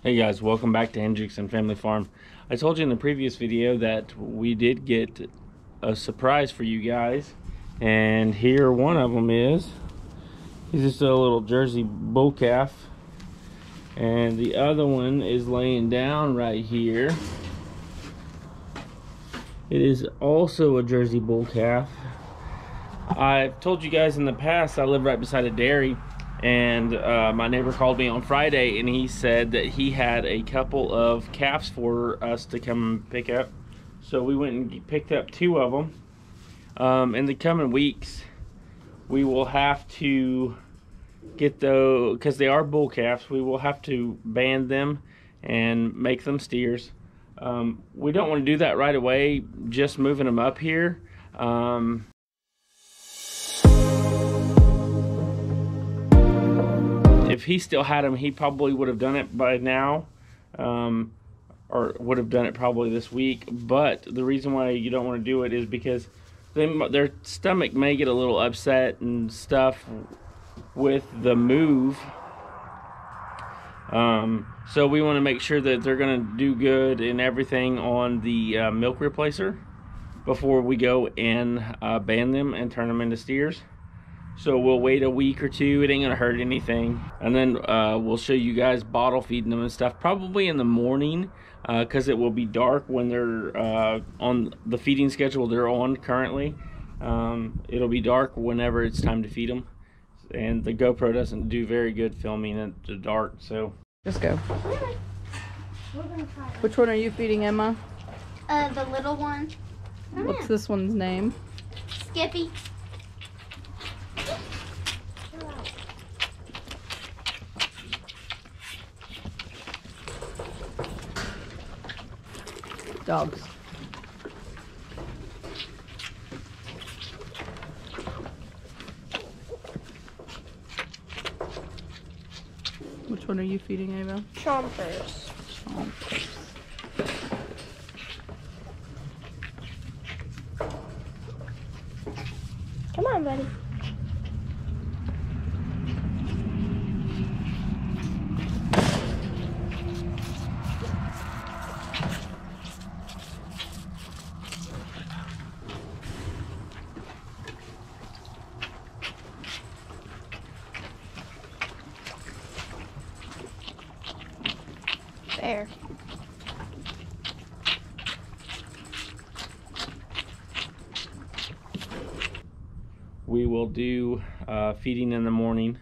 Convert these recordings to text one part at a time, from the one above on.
Hey guys, welcome back to Hendrickson Family Farm. I told you in the previous video that we did get a surprise for you guys, and here one of them is. He's just a little Jersey bull calf, and the other one is laying down right here. It is also a Jersey bull calf. I've told you guys in the past I live right beside a dairy, and my neighbor called me on Friday and he said that he had a couple of calves for us to come pick up. So we went and picked up two of them. In the coming weeks we will have to get those, because they are bull calves, we will have to band them and make them steers. We don't want to do that right away, just moving them up here. If he still had them, he probably would have done it by now, or would have done it probably this week. But the reason why you don't want to do it is because their stomach may get a little upset and stuff with the move. So we want to make sure that they're going to do good and everything on the milk replacer before we go and band them and turn them into steers. So we'll wait a week or two. It ain't gonna hurt anything, and then we'll show you guys bottle feeding them and stuff, probably in the morning, because it will be dark when they're on the feeding schedule they're on currently. It'll be dark whenever it's time to feed them, and the GoPro doesn't do very good filming in the dark. So let's go. Which one are you feeding, Emma? The little one. What's this one's name? Skippy. Dogs. Which one are you feeding, Ava? Chompers. Chompers. Come on, buddy. There. we will do feeding in the morning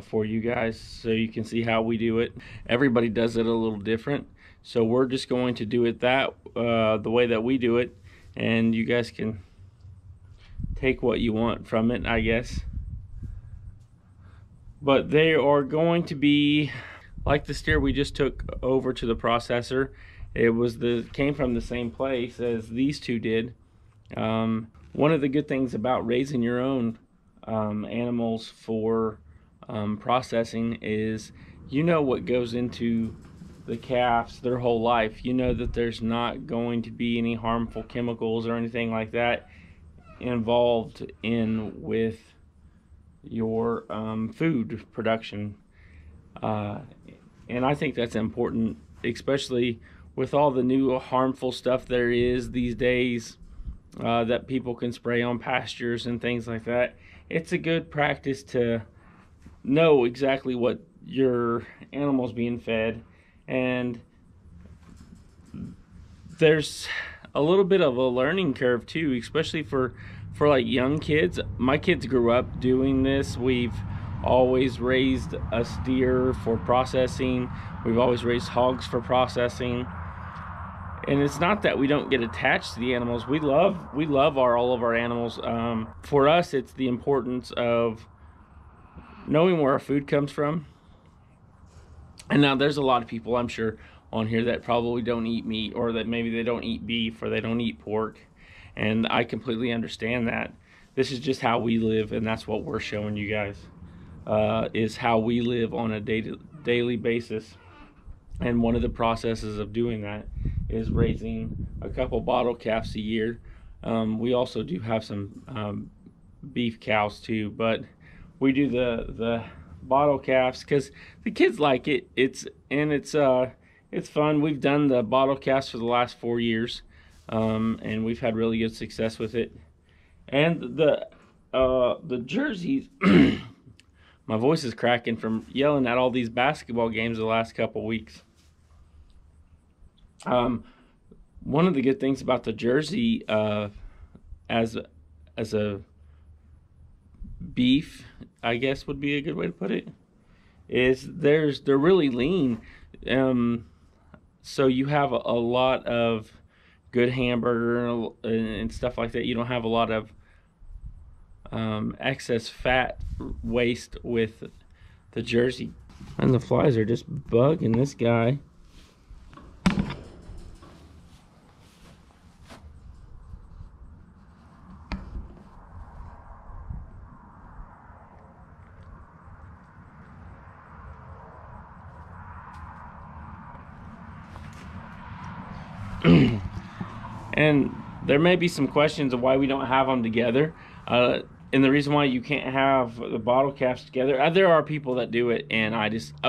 for you guys, so you can see how we do it. Everybody does it a little different, so we're just going to do it the way that we do it, and you guys can take what you want from it, I guess. But they are going to be like the steer we just took over to the processor. It came from the same place as these two did. One of the good things about raising your own animals for processing is you know what goes into the calves their whole life. You know that there's not going to be any harmful chemicals or anything like that involved with your food production, and I think that's important, especially with all the new harmful stuff there is these days that people can spray on pastures and things like that. It's a good practice to know exactly what your animal's being fed, and there's a little bit of a learning curve too, especially for like young kids. My kids grew up doing this. We've always raised a steer for processing. We've always raised hogs for processing. And it's not that we don't get attached to the animals. We love all of our animals. For us, it's the importance of knowing where our food comes from. And now there's a lot of people, I'm sure, on here that probably don't eat meat, or that maybe they don't eat beef, or they don't eat pork. And I completely understand that. This is just how we live, and that's what we're showing you guys, is how we live on a daily basis. And one of the processes of doing that is raising a couple bottle calves a year. We also do have some beef cows too, but we do the bottle calves because the kids like it. It's fun. We've done the bottle calves for the last 4 years, and we've had really good success with it. And the jerseys. My voice is cracking from yelling at all these basketball games the last couple weeks. One of the good things about the jersey, as a beef, I guess would be a good way to put it, is they're really lean. So you have a lot of good hamburger and stuff like that. You don't have a lot of excess fat waste with the jersey. And the flies are just bugging this guy. And there may be some questions of why we don't have them together. And the reason why you can't have the bottle calves together, there are people that do it, and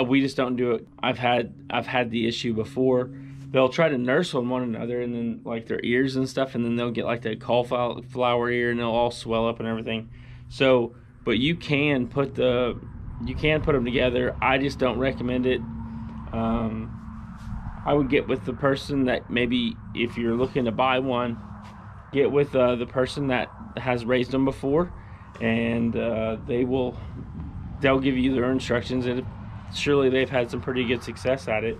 we just don't do it. I've had the issue before. They'll try to nurse on one another, and then like their ears and stuff, and then they'll get like the cauliflower ear, and they'll all swell up and everything. So, but you can put them together. I just don't recommend it. I would get with the person that, maybe if you're looking to buy one, get with the person that has raised them before, and they'll give you their instructions, and surely they've had some pretty good success at it.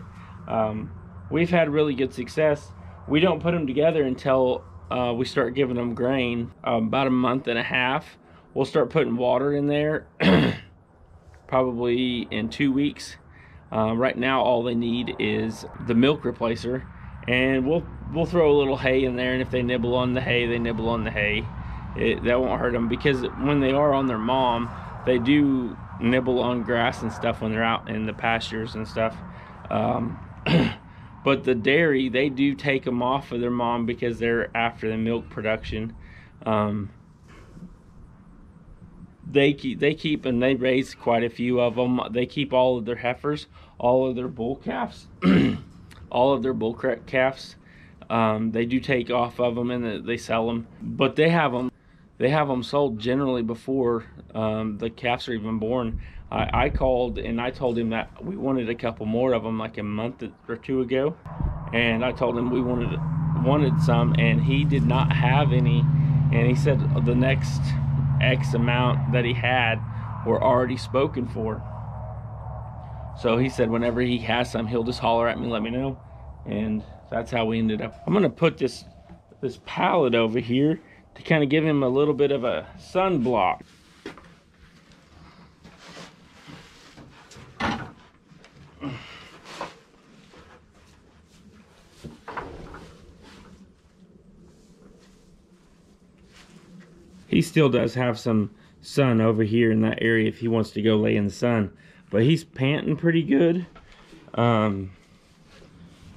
We've had really good success. We don't put them together until we start giving them grain. About a month and a half, we'll start putting water in there, probably in 2 weeks. Right now all they need is the milk replacer, and we'll throw a little hay in there, and if they nibble on the hay, they nibble on the hay. That won't hurt them, because when they are on their mom, they do nibble on grass and stuff when they're out in the pastures and stuff. But the dairy, they do take them off of their mom because they're after the milk production. They keep and they raise quite a few of them. They keep all of their heifers, all of their bull calves, all of their bull calves. They do take off of them, and they sell them, but they have them sold generally before the calves are even born. I called and I told him that we wanted a couple more of them like a month or two ago, and I told him we wanted some, and he did not have any, and he said the next X amount that he had were already spoken for. So he said whenever he has some, he'll just holler at me, let me know, and that's how we ended up. I'm gonna put this pallet over here to kind of give him a little bit of a sunblock. He still does have some sun over here in that area if he wants to go lay in the sun, but he's panting pretty good. And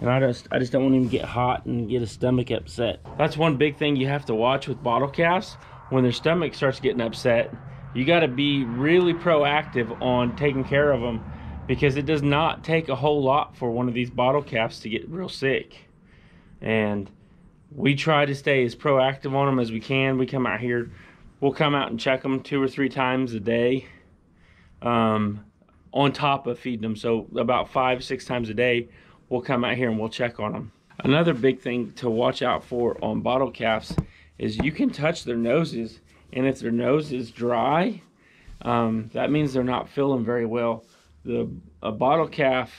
I just don't want him to get hot and get his stomach upset. That's one big thing you have to watch with bottle calves. When their stomach starts getting upset, you got to be really proactive on taking care of them, because it does not take a whole lot for one of these bottle calves to get real sick. And we try to stay as proactive on them as we can. We come out here, we'll come out and check them 2 or 3 times a day, on top of feeding them. So about 5 or 6 times a day, we'll come out here and we'll check on them. Another big thing to watch out for on bottle calves is you can touch their noses, and if their nose is dry, that means they're not feeling very well. A bottle calf,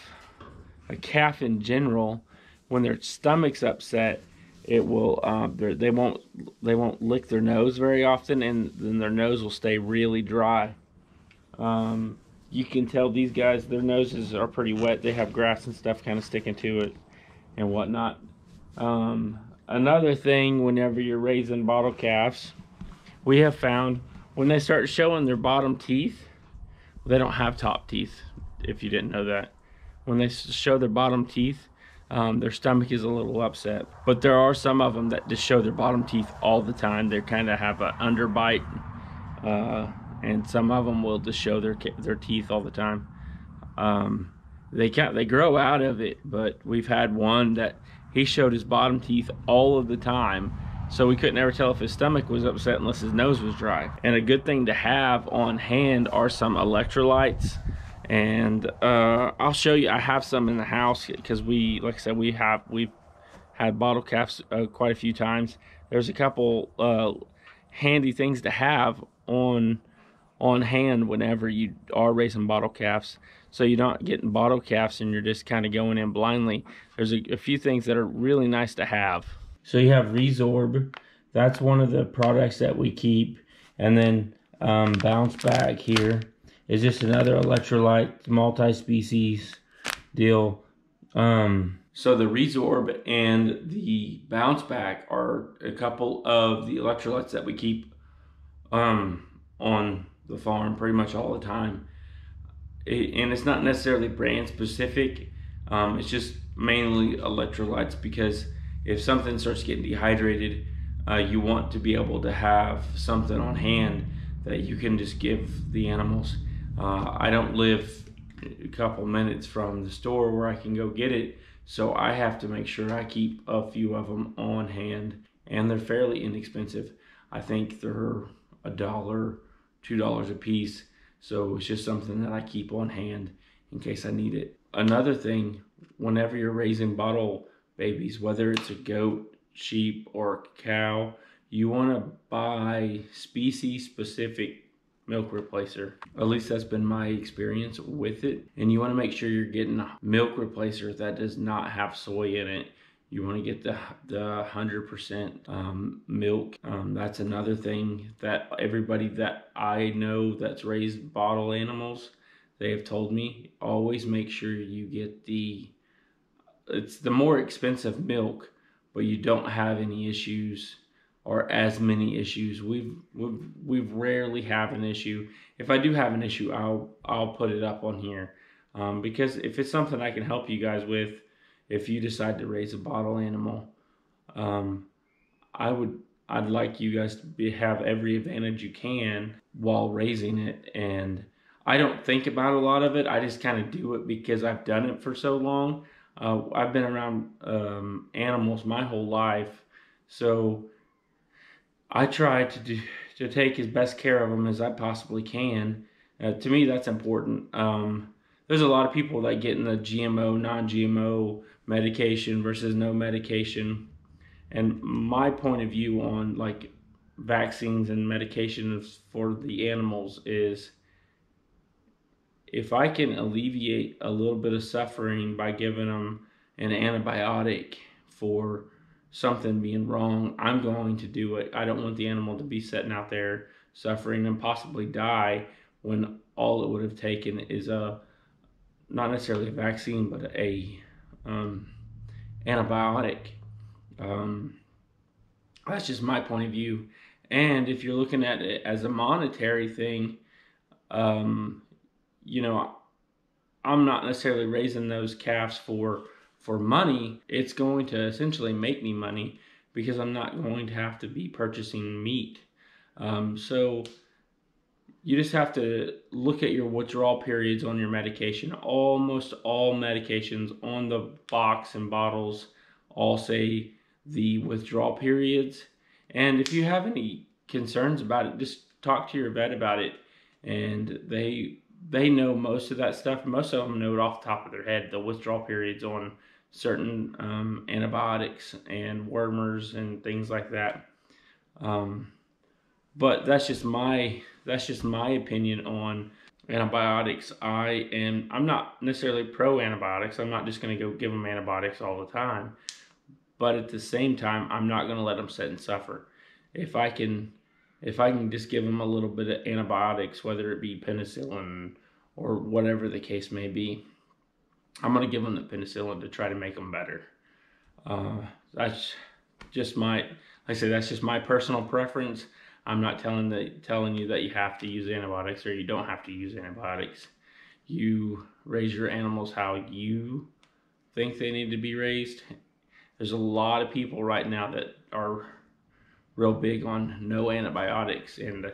a calf in general, when their stomach's upset, it will they won't lick their nose very often, and then their nose will stay really dry. You can tell these guys, their noses are pretty wet. They have grass and stuff kind of sticking to it and whatnot. Another thing, whenever you're raising bottle calves, we have found when they start showing their bottom teeth, they don't have top teeth, if you didn't know that. When they show their bottom teeth, their stomach is a little upset. But there are some of them that just show their bottom teeth all the time. They kind of have an underbite and some of them will just show their teeth all the time. They grow out of it, but we've had one that he showed his bottom teeth all of the time, so we couldn't ever tell if his stomach was upset unless his nose was dry. And a good thing to have on hand are some electrolytes. And I'll show you. I have some in the house because like I said, we've had bottle caps quite a few times. There's a couple handy things to have on hand whenever you are raising bottle calves, so you're not getting bottle calves and you're just kind of going in blindly. There's a few things that are really nice to have. So you have Resorb. That's one of the products that we keep. And then Bounce Back here is just another electrolyte, multi-species deal. So the Resorb and the Bounce Back are a couple of the electrolytes that we keep on the farm pretty much all the time. And it's not necessarily brand specific. It's just mainly electrolytes, because if something starts getting dehydrated, you want to be able to have something on hand that you can just give the animals. I don't live a couple minutes from the store where I can go get it, so I have to make sure I keep a few of them on hand, and they're fairly inexpensive. I think they're $1, $2 a piece, so it's just something that I keep on hand in case I need it. Another thing, whenever you're raising bottle babies, whether it's a goat, sheep, or a cow, you want to buy species specific milk replacer. At least that's been my experience with it. And you want to make sure you're getting a milk replacer that does not have soy in it. You want to get the 100% milk. That's another thing that everybody that I know that's raised bottle animals, they have told me, always make sure you get it's the more expensive milk, but you don't have any issues or as many issues. We've rarely have an issue. If I do have an issue, I'll put it up on here, because if it's something I can help you guys with, if you decide to raise a bottle animal, I'd like you guys to have every advantage you can while raising it. And I don't think about a lot of it. I just kind of do it because I've done it for so long. I've been around animals my whole life, so I try to take as best care of them as I possibly can. To me, that's important. There's a lot of people that get in the GMO, non-GMO medication versus no medication. And my point of view on like vaccines and medications for the animals is, if I can alleviate a little bit of suffering by giving them an antibiotic for something being wrong, I'm going to do it. I don't want the animal to be sitting out there suffering and possibly die when all it would have taken is not necessarily a vaccine, but a antibiotic. That's just my point of view. And if you're looking at it as a monetary thing, you know, I'm not necessarily raising those calves for money. It's going to essentially make me money because I'm not going to have to be purchasing meat. So you just have to look at your withdrawal periods on your medication. Almost all medications on the box and bottles all say the withdrawal periods. And if you have any concerns about it, just talk to your vet about it. And they know most of that stuff. Most of them know it off the top of their head, the withdrawal periods on certain antibiotics and wormers and things like that. But that's just my opinion on antibiotics. I'm not necessarily pro antibiotics. I'm not just going to go give them antibiotics all the time. But at the same time, I'm not going to let them sit and suffer. If I can just give them a little bit of antibiotics, whether it be penicillin or whatever the case may be, I'm going to give them the penicillin to try to make them better. That's just like I say, that's just my personal preference. I'm not telling you that you have to use antibiotics or you don't have to use antibiotics. You raise your animals how you think they need to be raised. There's a lot of people right now that are real big on no antibiotics, and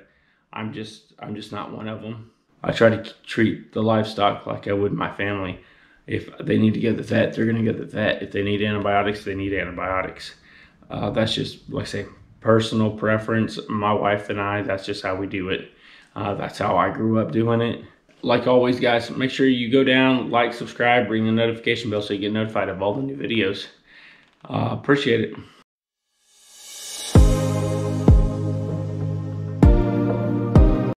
I'm just not one of them. I try to treat the livestock like I would my family. If they need to go to the vet, they're going to go to the vet. If they need antibiotics, they need antibiotics. That's just, like I say, personal preference. My wife and I, that's just how we do it. That's how I grew up doing it. Like always, guys, make sure you go down, like, subscribe, ring the notification bell so you get notified of all the new videos. Appreciate it.